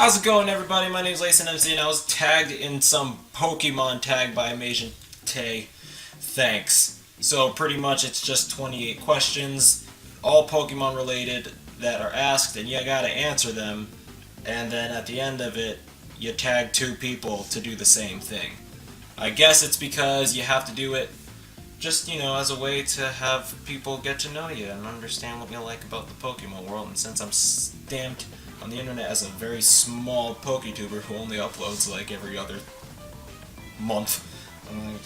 How's it going, everybody? My name's MC, and I was tagged in some Pokemon tag by AmasianTae. Thanks. So pretty much it's just 28 questions, all Pokemon related, that are asked, and you gotta answer them. And then at the end of it, you tag two people to do the same thing. I guess it's because you have to do it just, as a way to have people get to know you and understand what you like about the Pokemon world. And since I'm stamped on the internet as a very small PokeTuber who only uploads like every other month,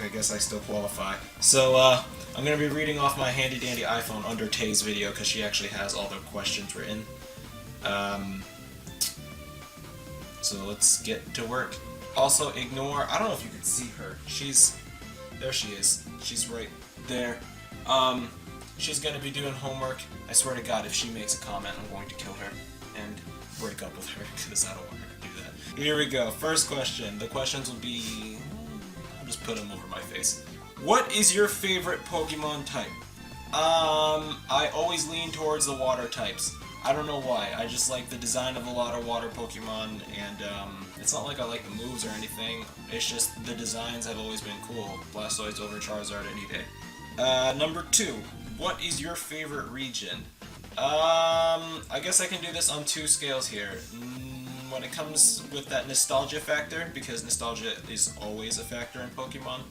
I guess I still qualify. So I'm going to be reading off my handy dandy iPhone under Tae's video because she actually has all the questions written. So let's get to work. Also ignore, I don't know if you can see her. There she is. She's right there. She's going to be doing homework. I swear to God, if she makes a comment, I'm going to kill her and break up with her because I don't want her to do that. Here we go. First question. The questions will be... I'll just put them over my face. What is your favorite Pokemon type? I always lean towards the water types. I don't know why. I just like the design of a lot of water Pokemon, and it's not like I like the moves or anything. It's just the designs have always been cool. Blastoise over Charizard any day. Number 2. What is your favorite region? I guess I can do this on 2 scales here. When it comes with that nostalgia factor, because nostalgia is always a factor in Pokemon,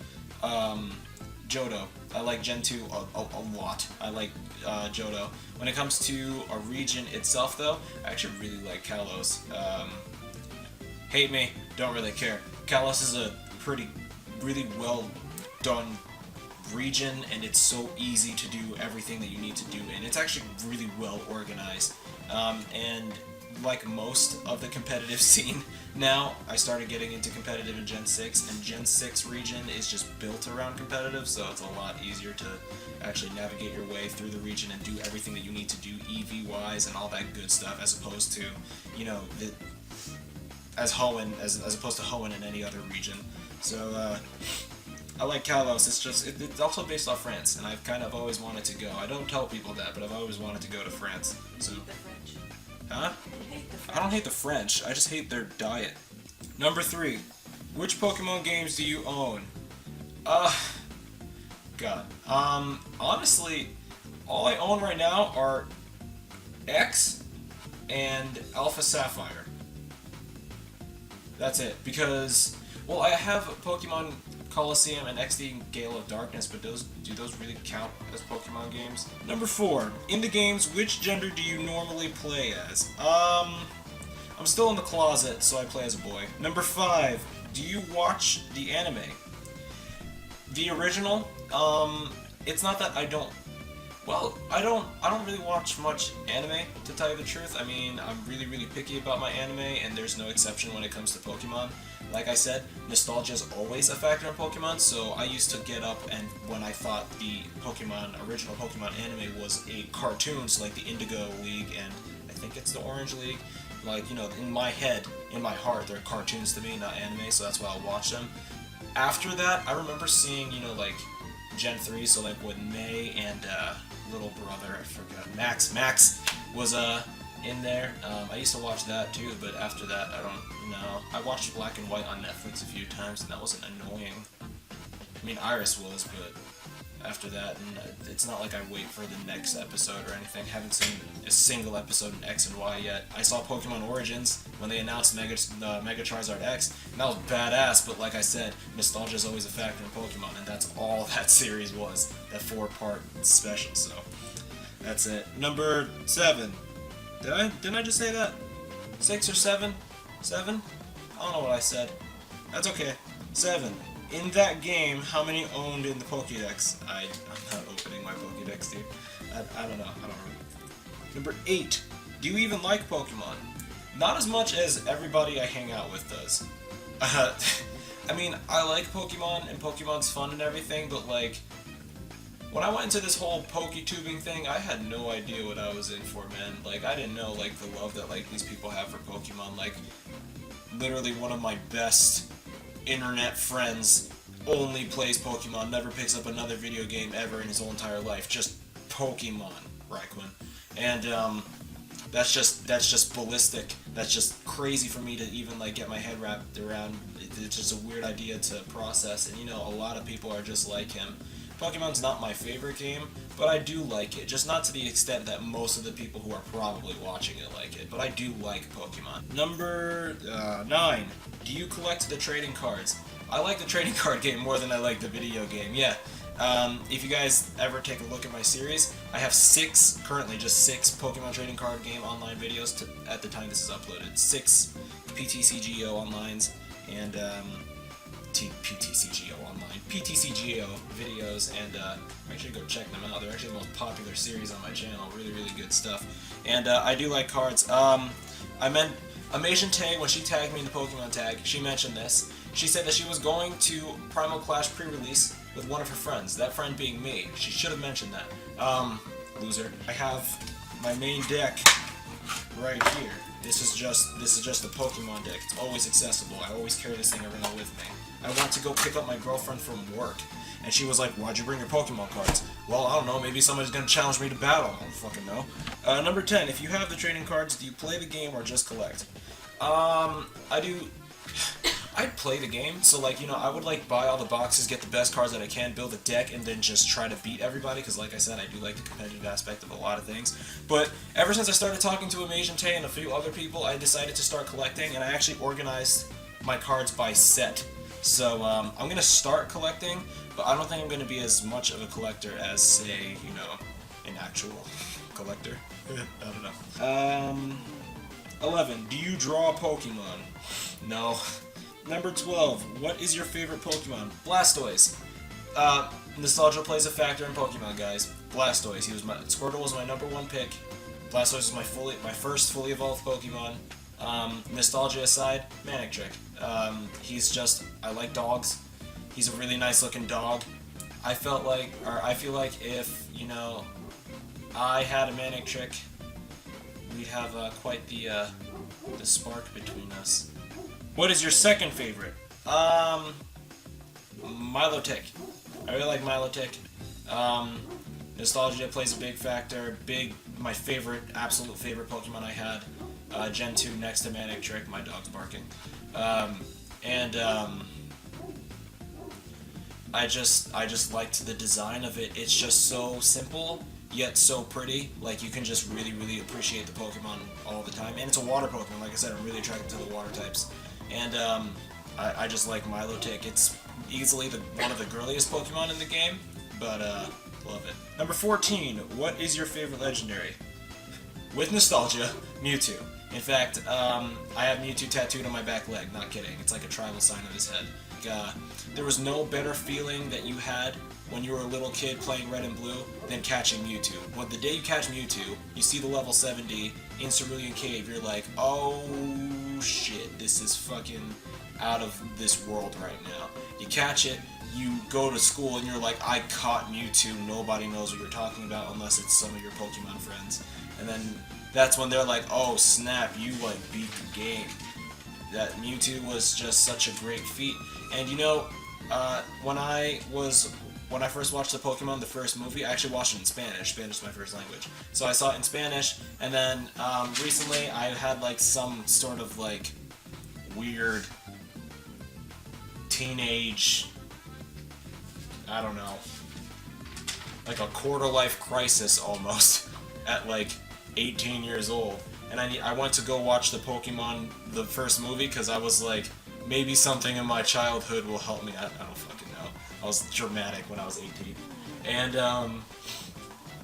Johto. I like Gen 2 a lot. I like Johto. When it comes to a region itself, though, I actually really like Kalos. Hate me, don't really care. Kalos is a really well done region, and it's so easy to do everything that you need to do, and it's actually really well organized. And like most of the competitive scene now, I started getting into competitive in Gen 6, and Gen 6 region is just built around competitive, so it's a lot easier to actually navigate your way through the region and do everything that you need to do EV-wise and all that good stuff, as opposed to, as opposed to Hoenn in any other region. So, I like Kalos. It's also based off France, and I've kind of always wanted to go. I don't tell people that, but I've always wanted to go to France. So, huh? I don't hate the French. I just hate their diet. Number 3. Which Pokemon games do you own? God. Honestly, all I own right now are X and Alpha Sapphire. That's it. Because, well, I have Pokemon Colosseum and XD Gale of Darkness, but do those really count as Pokemon games? Number 4. In the games, which gender do you normally play as? I'm still in the closet, so I play as a boy. Number 5. Do you watch the anime? The original? It's not that I don't... Well, I don't really watch much anime, to tell you the truth. I mean, I'm really, really picky about my anime, and there's no exception when it comes to Pokemon. Like I said, nostalgia is always a factor in Pokemon, so I used to get up and when I thought the original Pokemon anime was a cartoon, so like the Indigo League and I think it's the Orange League, like, in my head, in my heart, they're cartoons to me, not anime, so that's why I'll watch them. After that, I remember seeing, like, Gen 3, so like when May and little brother, I forgot, Max was in there. I used to watch that too, but after that, I don't know. I watched Black and White on Netflix a few times, and that wasn't annoying. I mean, Iris was, but after that, and it's not like I wait for the next episode or anything. Haven't seen a single episode in X and Y yet. I saw Pokemon Origins when they announced Mega Charizard X, and that was badass, but like I said, nostalgia is always a factor in Pokemon, and that's all that series was, that 4-part special, so that's it. Number 7. Didn't I just say that? 6 or 7? 7? I don't know what I said. That's okay. 7. In that game, how many owned in the PokeDex? I'm not opening my PokeDex, dude. I don't know. I don't know. Number 8. Do you even like Pokemon? Not as much as everybody I hang out with does. I mean, I like Pokemon, and Pokemon's fun and everything, but like, when I went into this whole PokeTubing thing, I had no idea what I was in for, man. Like, I didn't know, like, the love that, like, these people have for Pokemon. Like, literally one of my best internet friends only plays Pokemon, never picks up another video game ever in his whole entire life. Just Pokemon, Raikkonen. And, That's just ballistic. That's just crazy for me to even like get my head wrapped around. It's just a weird idea to process, and you know, a lot of people are just like him. Pokemon's not my favorite game, but I do like it, just not to the extent that most of the people who are probably watching it like it, but I do like Pokemon. Number 9. Do you collect the trading cards? I like the trading card game more than I like the video game, yeah. If you guys ever take a look at my series, I have currently just 6 Pokemon trading card game online videos at the time this is uploaded. 6 PTCGO onlines and PTCGO videos, and actually go check them out. They're actually the most popular series on my channel. Really, really good stuff. And I do like cards. I meant AmasianTae, when she tagged me in the Pokemon tag, she mentioned this. She said that she was going to Primal Clash pre-release with one of her friends, that friend being me. She should have mentioned that. Loser. I have my main deck right here. This is just a Pokemon deck. It's always accessible. I always carry this thing around with me. I went to go pick up my girlfriend from work, and she was like, "Why'd you bring your Pokemon cards?" Well, I don't know. Maybe somebody's gonna challenge me to battle. I don't fucking know. Number 10. If you have the trading cards, do you play the game or just collect? I do. I'd play the game, so like, you know, I would like buy all the boxes, get the best cards that I can, build a deck, and then just try to beat everybody, because like I said, I do like the competitive aspect of a lot of things. But ever since I started talking to AmasianTae and a few other people, I decided to start collecting, and I actually organized my cards by set. So I'm going to start collecting, but I don't think I'm going to be as much of a collector as, say, you know, an actual collector. I don't know. 11. Do you draw Pokemon? No. Number 12. What is your favorite Pokemon? Blastoise. Nostalgia plays a factor in Pokemon, guys. Blastoise. Squirtle was my number 1 pick. Blastoise was my first fully evolved Pokemon. Nostalgia aside, Manectric. I like dogs. He's a really nice looking dog. I feel like if, you know, I had a Manectric, we'd have quite the spark between us. What is your second favorite? Milotic. I really like Milotic. Nostalgia plays a big factor. My absolute favorite Pokemon I had. Gen 2 next to Manectric. My dog's barking. I just liked the design of it. It's just so simple, yet so pretty. Like, you can just really, really appreciate the Pokemon all the time. And it's a water Pokemon. Like I said, I'm really attracted to the water types. And I just like Milotic. It's easily one of the girliest Pokemon in the game, but love it. Number 14. What is your favorite legendary? With nostalgia, Mewtwo. In fact, I have Mewtwo tattooed on my back leg. Not kidding. It's like a tribal sign on his head. There was no better feeling that you had when you were a little kid playing Red and Blue than catching Mewtwo. When the day you catch Mewtwo, you see the level 70 in Cerulean Cave, you're like, oh shit, this is fucking out of this world right now. You catch it, you go to school, and you're like, I caught Mewtwo, nobody knows what you're talking about unless it's some of your Pokemon friends. And then that's when they're like, oh snap, you like beat the game. That Mewtwo was just such a great feat. And you know, when I first watched the Pokemon, the first movie, I actually watched it in Spanish. Spanish is my first language. So I saw it in Spanish, and then recently I had like some sort of like weird teenage, I don't know, like a quarter-life crisis almost at like 18 years old. And I went to go watch the Pokemon, the first movie, because I was like, maybe something in my childhood will help me. I don't fucking know. I was dramatic when I was 18. And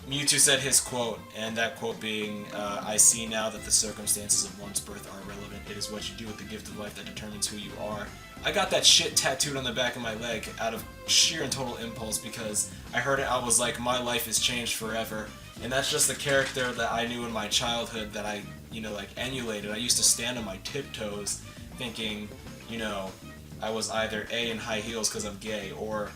Mewtwo said his quote, and that quote being, I see now that the circumstances of one's birth are irrelevant. It is what you do with the gift of life that determines who you are. I got that shit tattooed on the back of my leg out of sheer and total impulse because I heard it, I was like, my life has changed forever. And that's just the character that I knew in my childhood that I, you know, like, emulated. I used to stand on my tiptoes thinking, you know, I was either A, in high heels because I'm gay, or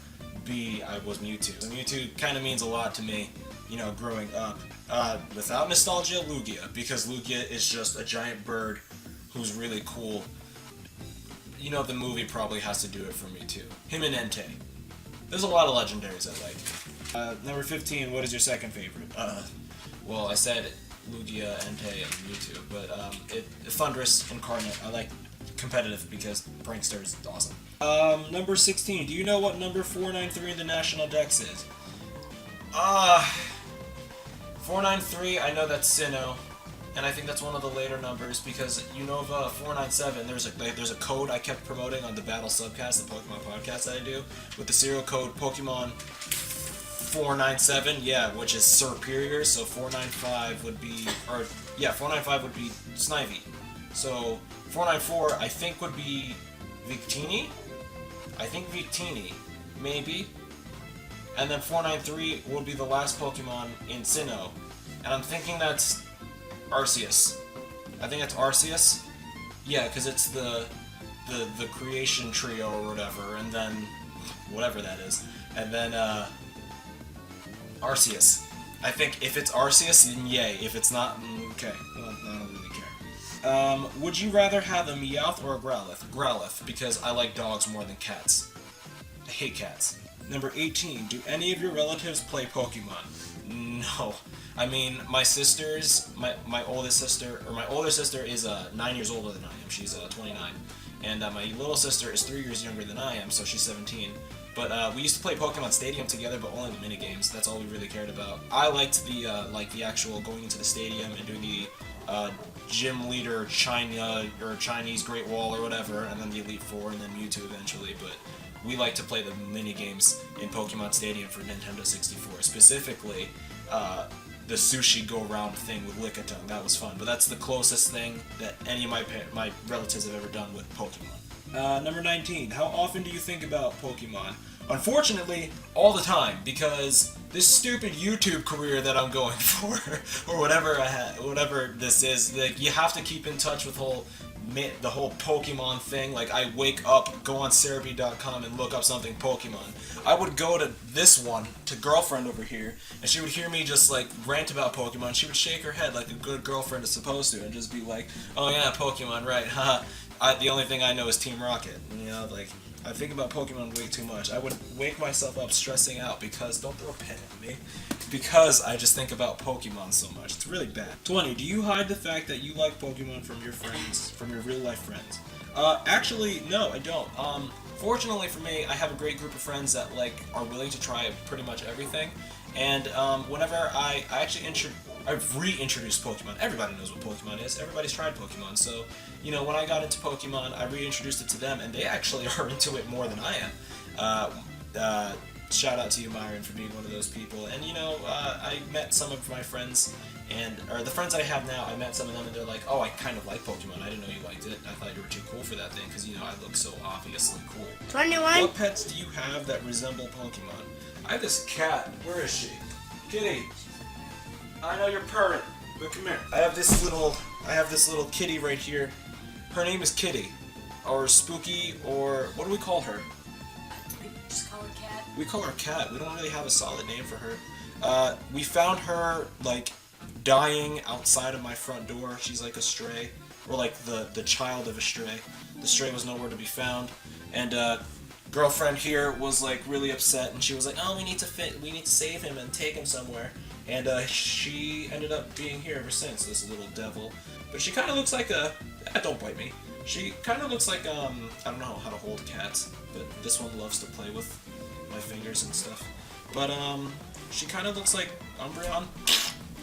B, I was Mewtwo. So Mewtwo kind of means a lot to me, you know, growing up. Without nostalgia, Lugia, because Lugia is just a giant bird who's really cool. You know, the movie probably has to do it for me too. Him and Entei. There's a lot of legendaries I like. Number 15, what is your second favorite? Well, I said Lugia, Entei, and Mewtwo. But Thundurus Incarnate, I like competitive because Prankster is awesome. Number 16. Do you know what number 493 in the National Dex is? 493, I know that's Sinnoh, and I think that's one of the later numbers because Unova 497, there's a code I kept promoting on the Battle Subcast, the Pokemon podcast that I do, with the serial code Pokemon 497, yeah, which is superior, so 495 would be, 495 would be Snivy. So 494, I think, would be Victini? I think Victini, maybe. And then 493 would be the last Pokemon in Sinnoh. And I'm thinking that's Arceus. I think it's Arceus. Yeah, because it's the creation trio or whatever, and then whatever that is. And then Arceus. I think if it's Arceus, then yay. If it's not, okay. Well, I don't really care. Would you rather have a Meowth or a Growlithe? Growlithe, because I like dogs more than cats. I hate cats. Number 18. Do any of your relatives play Pokemon? No. I mean, my sisters, my older sister is 9 years older than I am. She's 29. And my little sister is 3 years younger than I am, so she's 17. But we used to play Pokemon Stadium together, but only the minigames. That's all we really cared about. I liked the actual going into the stadium and doing the gym leader China or Chinese Great Wall or whatever, and then the Elite Four, and then Mewtwo eventually. But we like to play the minigames in Pokemon Stadium for Nintendo 64. Specifically, the sushi go-round thing with Lickitung. That was fun. But that's the closest thing that any of my relatives have ever done with Pokemon. Number 19. How often do you think about Pokemon? Unfortunately, all the time, because this stupid YouTube career that I'm going for, or whatever this is, like, you have to keep in touch with the whole Pokemon thing. Like, I wake up, go on Cerebi.com and look up something Pokemon. I would go to this one, to girlfriend over here, and she would hear me just like rant about Pokemon. She would shake her head like a good girlfriend is supposed to, and just be like, "Oh yeah, Pokemon, right? Haha. The only thing I know is Team Rocket." You know, like, I think about Pokemon way too much. I would wake myself up stressing out because, don't throw a pen at me, because I just think about Pokemon so much. It's really bad. 20. Do you hide the fact that you like Pokemon from your friends, from your real life friends? Actually, no, I don't. Fortunately for me, I have a great group of friends that are willing to try pretty much everything. And whenever I've reintroduced Pokemon. Everybody knows what Pokemon is. Everybody's tried Pokemon. So, when I got into Pokemon, I reintroduced it to them, and they actually are into it more than I am. Shout out to you, Myron, for being one of those people. And, I met some of my friends, or the friends I have now, I met some of them, and they're like, "Oh, I kind of like Pokemon. I didn't know you liked it. I thought you were too cool for that thing, because, I look so obviously cool." 21. What pets do you have that resemble Pokemon? I have this cat. Where is she? Kitty. I know you're purring, but come here. I have this little kitty right here. Her name is Kitty, or Spooky, or what do we call her? We just call her Cat. We call her Cat. We don't really have a solid name for her. We found her dying outside of my front door. She's like a stray, or like the child of a stray. The stray was nowhere to be found, and girlfriend here was really upset, and she was like, "Oh, we need to save him and take him somewhere." And she ended up being here ever since, this little devil. But she kind of looks like don't bite me. She kind of looks like, I don't know how to hold cats, but this one loves to play with my fingers and stuff. But, she kind of looks like Umbreon.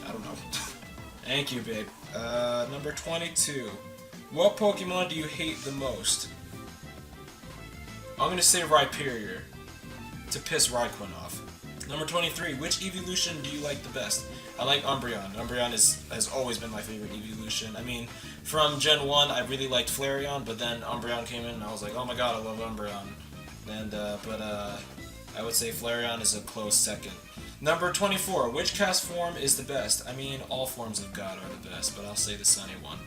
I don't know. Thank you, babe. Number 22. What Pokemon do you hate the most? I'm gonna say Rhyperior, to piss Raikou off. Number 23. Which evolution do you like the best? I like Umbreon. Umbreon has always been my favorite evolution. I mean, from Gen 1, I really liked Flareon, but then Umbreon came in, and I was like, "Oh my god, I love Umbreon." And, I would say Flareon is a close second. Number 24. Which cast form is the best? I mean, all forms of God are the best, but I'll say the Sunny one.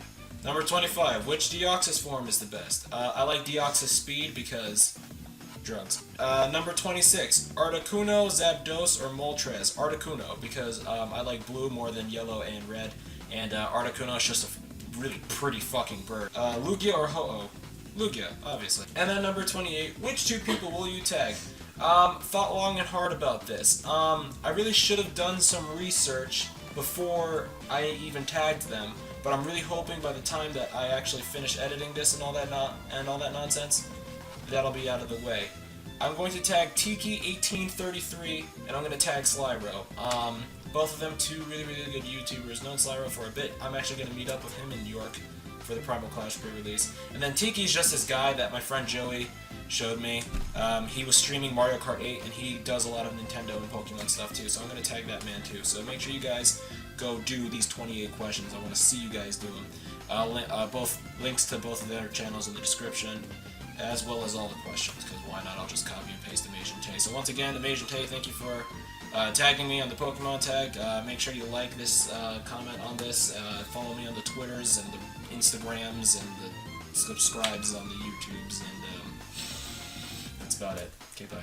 Number 25. Which Deoxys form is the best? I like Deoxys Speed because drugs. Number 26. Articuno, Zapdos, or Moltres? Articuno, because I like blue more than yellow and red, and Articuno is just a really pretty fucking bird. Lugia or Ho-Oh? Lugia, obviously. And then number 28. Which two people will you tag? Thought long and hard about this. I really should have done some research before I even tagged them. But I'm really hoping by the time that I actually finish editing this and all that nonsense, that'll be out of the way. I'm going to tag Tiki1833 and I'm going to tag Slyroh. Both of them two really good YouTubers. Known Slyroh for a bit. I'm actually going to meet up with him in New York for the Primal Clash pre-release. And then Tiki's just this guy that my friend Joey showed me. He was streaming Mario Kart 8 and he does a lot of Nintendo and Pokemon stuff too, so I'm going to tag that man too. So make sure you guys go do these 28 questions. I want to see you guys do them. Both links to both of their channels in the description, as well as all the questions, because why not? I'll just copy and paste AmasianTae. So once again, AmasianTae, thank you for tagging me on the Pokemon tag. Make sure you like this, comment on this, follow me on the Twitters and the Instagrams and the subscribes on the YouTubes, and that's about it. Okay, bye.